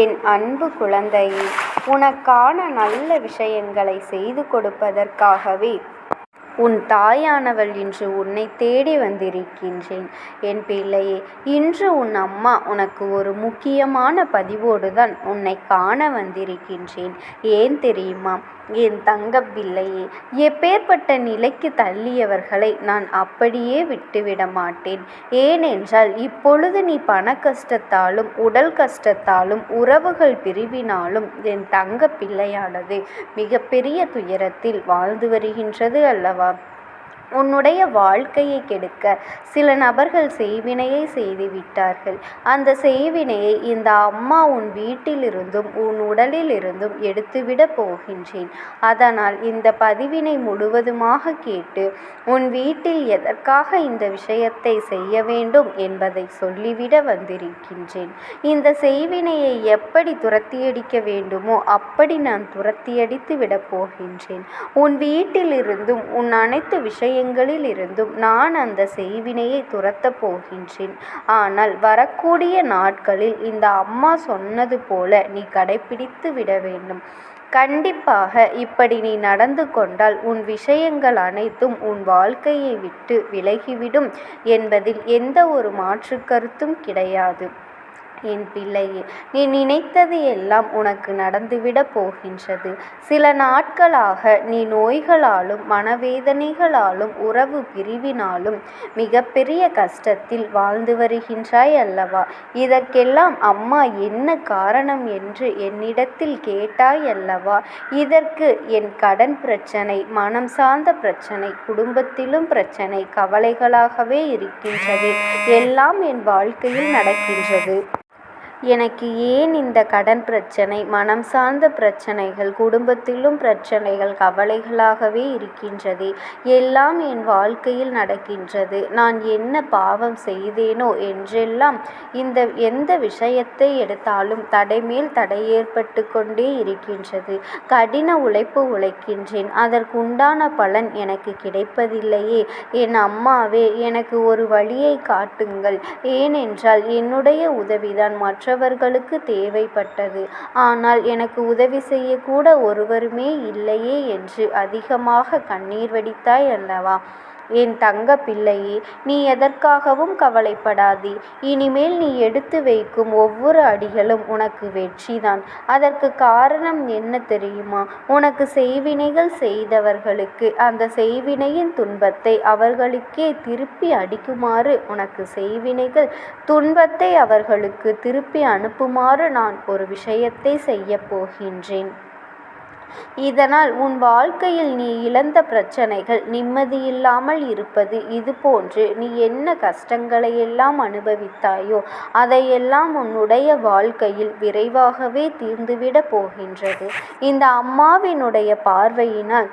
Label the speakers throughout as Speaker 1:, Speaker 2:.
Speaker 1: என் அன்பு குழந்தையே, உனக்கான நல்ல விஷயங்களை செய்து கொடுப்பதற்காகவே உன் தாயானவள் இன்று உன்னை தேடி வந்திருக்கின்றேன். என் பிள்ளையே, இன்று உன் அம்மா உனக்கு ஒரு முக்கியமான பதிவோடுதான் உன்னை காண வந்திருக்கின்றேன். ஏன் தெரியுமா? என் தங்கப் பிள்ளையே, எப்பேற்பட்ட நிலைக்கு தள்ளியவர்களை நான் அப்படியே விட்டுவிட மாட்டேன். ஏனென்றால் இப்பொழுது நீ பண கஷ்டத்தாலும் உடல் கஷ்டத்தாலும் உறவுகள் பிரிவினாலும் என் தங்க பிள்ளையானது மிகப்பெரிய துயரத்தில் வாழ்ந்து வருகின்றது அல்லவா? உன்னுடைய வாழ்க்கையை கெடுக்க சில நபர்கள் செய்வினையை செய்து விட்டார்கள். அந்த செய்வினையை இந்த அம்மா உன் வீட்டிலிருந்தும் உன் உடலிலிருந்தும் எடுத்துவிட போகின்றேன். அதனால் இந்த பதிவினை முழுவதுமாக கேட்டு உன் வீட்டில் எதற்காக இந்த விஷயத்தை செய்ய வேண்டும் என்பதை சொல்லிவிட வந்திருக்கின்றேன். இந்த செய்வினையை எப்படி துரத்தியடிக்க வேண்டுமோ அப்படி நான் துரத்தியடித்து விடப் போகின்றேன். உன் வீட்டிலிருந்தும் உன் அனைத்து விஷயங்களிலிருந்தும் நான் அந்த செய்வினையை துரத்தப் போகின்றேன். ஆனால் வரக்கூடிய நாட்களில் இந்த அம்மா சொன்னது போல நீ கடைபிடித்து விட வேண்டும். கண்டிப்பாக இப்படி நீ நடந்து கொண்டால் உன் விஷயங்கள் அனைத்தும் உன் வாழ்க்கையை விட்டு விலகிவிடும் என்பதில் எந்த ஒரு மாற்று கருத்தும் கிடையாது. என் பிள்ளையே, நீ நினைத்தது எல்லாம் உனக்கு நடந்துவிடப் போகின்றது. சில நாட்களாக நீ நோய்களாலும் மனவேதனைகளாலும் உறவு பிரிவினாலும் மிகப்பெரிய கஷ்டத்தில் வாழ்ந்து வருகின்றாய் அல்லவா? இதற்கெல்லாம் அம்மா என்ன காரணம் என்று என்னிடத்தில் கேட்டாய் அல்லவா? இதற்கு என் கடன் பிரச்சனை, மனம் சார்ந்த பிரச்சனை, குடும்பத்திலும் பிரச்சனை, கவலைகளாகவே இருக்கின்றது. எல்லாம் என் வாழ்க்கையில் நடக்கின்றது. எனக்கு ஏன் இந்த கடன் பிரச்சனை, மனம் சார்ந்த பிரச்சனைகள், குடும்பத்திலும் பிரச்சனைகள், கவலைகளாகவே இருக்கின்றது. எல்லாம் என் வாழ்க்கையில் நடக்கின்றது. நான் என்ன பாவம் செய்தேனோ என்றெல்லாம் எந்த விஷயத்தை எடுத்தாலும் தடைமேல் தடை ஏற்பட்டு கொண்டே இருக்கின்றது. கடின உழைப்பு உழைக்கின்றேன், அதற்குண்டான பலன் எனக்கு கிடைப்பதில்லையே. என் அம்மாவே, எனக்கு ஒரு வழியை காட்டுங்கள். ஏனென்றால் என்னுடைய உதவிதான் மற்றவர்களுக்கு தேவைப்பட்டது. ஆனால் எனக்கு உதவி செய்யக்கூட ஒருவருமே இல்லையே என்று அதிகமாக கண்ணீர் வடித்தாய் அல்லவா? என் தங்க பிள்ளையே, நீ எதற்காகவும் கவலைப்படாதே. இனிமேல் நீ எடுத்து வைக்கும் ஒவ்வொரு அடிகளும் உனக்கு வெற்றிதான். அதற்கு காரணம் என்ன தெரியுமா? உனக்கு செய்வினைகள் செய்தவர்களுக்கு அந்த செய்வினையின் துன்பத்தை அவர்களுக்கே திருப்பி அடிக்குமாறு, உனக்கு செய்வினைகள் துன்பத்தை அவர்களுக்கு திருப்பி அனுப்புமாறு நான் ஒரு விஷயத்தை செய்ய போகின்றேன். இதனால் உன் வாழ்க்கையில் நீ இழந்த பிரச்சனைகள், நிம்மதியில்லாமல் இருப்பது, இது போன்று நீ என்ன கஷ்டங்களையெல்லாம் அனுபவித்தாயோ அதையெல்லாம் உன்னுடைய வாழ்க்கையில் விரைவாகவே தீர்ந்துவிட போகின்றது. இந்த அம்மாவினுடைய பார்வையினால்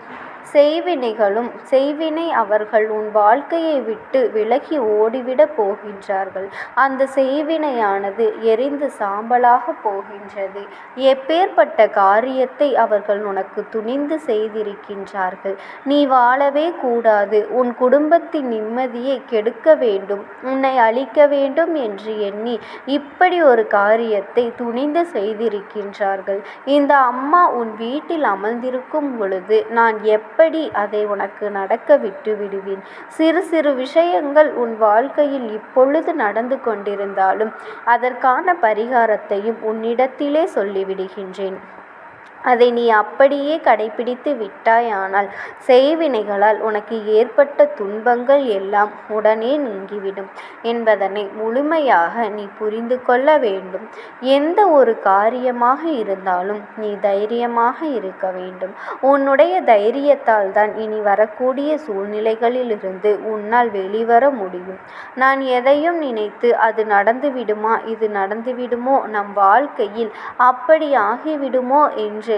Speaker 1: செய்வினை அவர்கள் உன் வாழ்க்கையை விட்டு விலகி ஓடிவிடப் போகின்றார்கள். அந்த செய்வினையானது எரிந்து சாம்பலாக போகின்றது. எப்பேற்பட்ட காரியத்தை அவர்கள் உனக்கு துணிந்து செய்திருக்கின்றார்கள். நீ வாழவே கூடாது, உன் குடும்பத்தின் நிம்மதியை கெடுக்க வேண்டும், உன்னை அழிக்க வேண்டும் என்று எண்ணி இப்படி ஒரு காரியத்தை துணிந்து செய்திருக்கின்றார்கள். இந்த அம்மா உன் வீட்டில் அமர்ந்திருக்கும் பொழுது நான் எப்படி அதை உனக்கு நடக்க விட்டு விடுவேன்? சிறு சிறு விஷயங்கள் உன் வாழ்க்கையில் இப்பொழுது நடந்து கொண்டிருந்தாலும் அதற்கான பரிகாரத்தையும் உன்னிடத்திலே சொல்லிவிடுகின்றேன். அதை நீ அப்படியே கடைபிடித்து விட்டாயானால் செய்வினைகளால் உனக்கு ஏற்பட்ட துன்பங்கள் எல்லாம் உடனே நீங்கிவிடும் என்பதனை முழுமையாக நீ புரிந்து கொள்ள வேண்டும். எந்த ஒரு காரியமாக இருந்தாலும் நீ தைரியமாக இருக்க வேண்டும். உன்னுடைய தைரியத்தால் தான் இனி வரக்கூடிய சூழ்நிலைகளிலிருந்து உன்னால் வெளிவர முடியும். நான் எதையும் நினைத்து அது நடந்துவிடுமா, இது நடந்துவிடுமோ, நம் வாழ்க்கையில் அப்படி ஆகிவிடுமோ என்று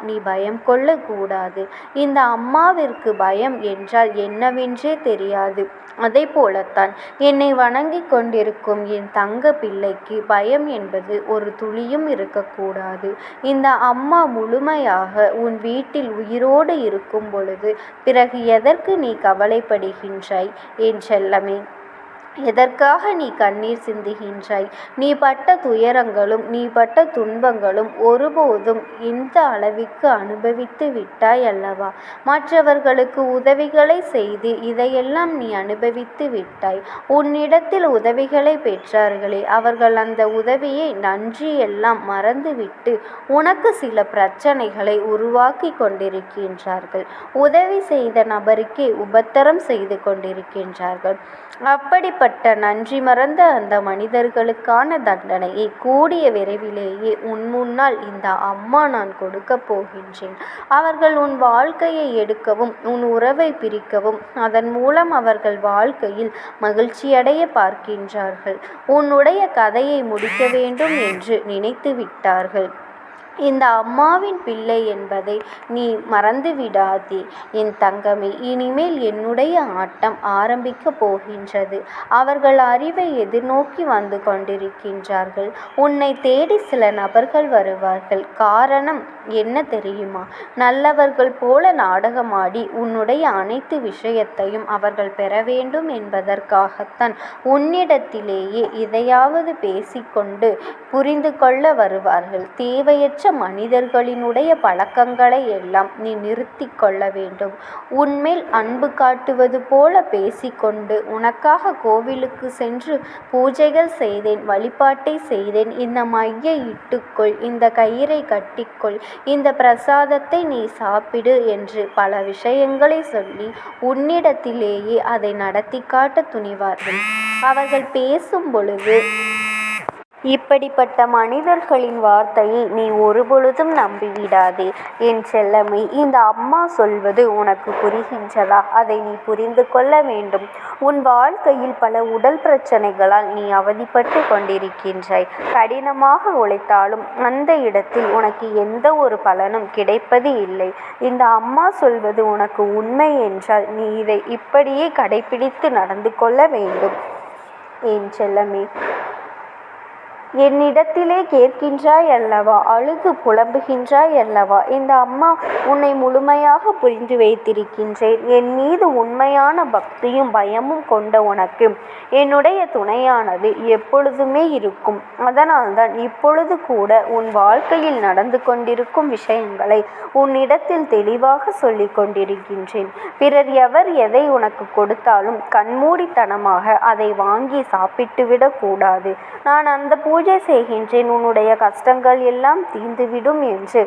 Speaker 1: நீ பயம் கொள்ளக்கூடாது. இந்த அம்மாவிற்கு பயம் என்றால் என்னவென்றே தெரியாது. அதை போலத்தான் என்னை வணங்கி கொண்டிருக்கும் என் தங்க பிள்ளைக்கு பயம் என்பது ஒரு துளியும் இருக்கக்கூடாது. இந்த அம்மா முழுமையாக உன் வீட்டில் உயிரோடு இருக்கும் பொழுது பிறகு எதற்கு நீ கவலைப்படுகின்றாய் என் செல்லமே? எதற்காக நீ கண்ணீர் சிந்துகின்றாய்? நீ பட்ட துயரங்களும் நீ பட்ட துன்பங்களும் ஒருபோதும் இந்த அளவிற்கு அனுபவித்து விட்டாய் அல்லவா? மற்றவர்களுக்கு உதவிகளை செய்து இதையெல்லாம் நீ அனுபவித்து விட்டாய். உன்னிடத்தில் உதவிகளை பெற்றார்களே, அவர்கள் அந்த உதவியை நன்றியெல்லாம் மறந்துவிட்டு உனக்கு சில பிரச்சனைகளை உருவாக்கி கொண்டிருக்கின்றார்கள். உதவி செய்த நபருக்கே உபத்திரம் செய்து கொண்டிருக்கின்றார்கள். அப்படிப்பட்ட நன்றி மறந்த அந்த மனிதர்களுக்கான தண்டனையை கூடிய விரைவிலேயே உன் முன்னால் இந்த அம்மா நான் கொடுக்கப் போகின்றேன். அவர்கள் உன் வாழ்க்கையை எடுக்கவும் உன் உறவை பிரிக்கவும் அதன் மூலம் அவர்கள் வாழ்க்கையில் மகிழ்ச்சியடைய பார்க்கின்றார்கள். உன்னுடைய கதையை முடிக்க வேண்டும் என்று நினைத்து விட்டார்கள். இந்த அம்மாவின் பிள்ளை என்பதை நீ மறந்துவிடாதே என் தங்கமே. இனிமேல் என்னுடைய ஆட்டம் ஆரம்பிக்கப் போகின்றது. அவர்கள் அறிவை எதிர்நோக்கி வந்து கொண்டிருக்கின்றார்கள். உன்னை தேடி சில நபர்கள் வருவார்கள். காரணம் என்ன தெரியுமா? நல்லவர்கள் போல நாடகமாடி உன்னுடைய அனைத்து விஷயத்தையும் அவர்கள் பெற வேண்டும் என்பதற்காகத்தான் உன்னிடத்திலேயே இதையாவது பேசிக்கொண்டு புரிந்து கொள்ள வருவார்கள். தேவையற்ற மனிதர்களினுடைய பழக்கங்களை எல்லாம் நீ நிறுத்தி கொள்ள வேண்டும். உன்மேல் அன்பு காட்டுவது போல பேசிக்கொண்டு உனக்காக கோவிலுக்கு சென்று பூஜைகள் செய்தேன், வழிபாட்டை செய்தேன், இந்த மையை இட்டுக்கொள், இந்த கயிறை கட்டிக்கொள், இந்த பிரசாதத்தை நீ சாப்பிடு என்று பல விஷயங்களை சொல்லி உன்னிடத்திலேயே அதை நடத்தி காட்ட துணிவார்கள். அவர்கள் பேசும் பொழுது இப்படிப்பட்ட மனிதர்களின் வார்த்தையை நீ ஒருபொழுதும் நம்பிவிடாதே என் செல்லமே. இந்த அம்மா சொல்வது உனக்கு புரிகின்றதா? அதை நீ புரிந்து கொள்ள வேண்டும். உன் வாழ்க்கையில் பல உடல் பிரச்சனைகளால் நீ அவதிப்பட்டு கொண்டிருக்கின்றாய். கடினமாக உழைத்தாலும் அந்த இடத்தில் உனக்கு எந்த ஒரு பலனும் கிடைப்பது இல்லை. இந்த அம்மா சொல்வது உனக்கு உண்மை என்றால் நீ இதை இப்படியே கடைபிடித்து நடந்து கொள்ள வேண்டும் என் செல்லமே. என்னிடத்திலே கேட்கின்றாய் அல்லவா? அழுது புலம்புகின்றாய் அல்லவா? இந்த அம்மா உன்னை முழுமையாக புரிந்து வைத்திருக்கின்றேன். என் மீது உண்மையான பக்தியும் பயமும் கொண்ட உனக்கு என்னுடைய துணையானது எப்பொழுதுமே இருக்கும். அதனால்தான் இப்பொழுது கூட உன் வாழ்க்கையில் நடந்து கொண்டிருக்கும் விஷயங்களை உன்னிடத்தில் தெளிவாக சொல்லிக் கொண்டிருக்கின்றேன். பிறர் எவர் எதை உனக்கு கொடுத்தாலும் கண்மூடித்தனமாக அதை வாங்கி சாப்பிட்டுவிடக் கூடாது. நான் அந்த பூஜை செய்கின்றேன், உன்னுடைய கஷ்டங்கள் எல்லாம் தீர்ந்துவிடும் என்று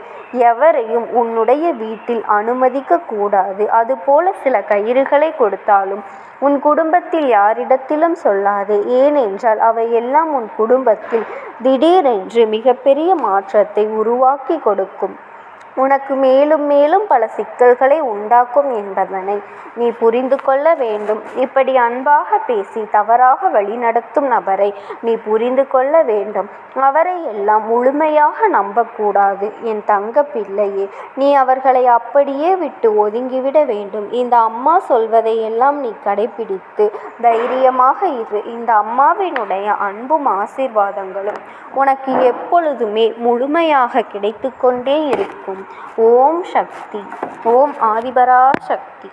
Speaker 1: எவரையும் உன்னுடைய வீட்டில் அனுமதிக்க கூடாது. அதுபோல சில கயிறுகளை கொடுத்தாலும் உன் குடும்பத்தில் யாரிடத்திலும் சொல்லாதே. ஏனென்றால் அவை எல்லாம் உன் குடும்பத்தில் திடீரென்று மிகப்பெரிய மாற்றத்தை உருவாக்கி கொடுக்கும். உனக்கு மேலும் மேலும் பல சிக்கல்களை உண்டாக்கும் என்பதனை நீ புரிந்து கொள்ள வேண்டும். இப்படி அன்பாக பேசி தவறாக வழிநடத்தும் நபரை நீ புரிந்து கொள்ள வேண்டும். அவரை எல்லாம் முழுமையாக நம்பக்கூடாது என் தங்க பிள்ளையே. நீ அவர்களை அப்படியே விட்டு ஒதுங்கிவிட வேண்டும். இந்த அம்மா சொல்வதை எல்லாம் நீ கடைபிடித்து தைரியமாக இரு. இந்த அம்மாவினுடைய அன்பும் ஆசீர்வாதங்களும் உனக்கு எப்பொழுதுமே முழுமையாக கிடைத்து கொண்டே இருக்கும். ஓம் சக்தி. ஓம் ஆதிபரா சக்தி.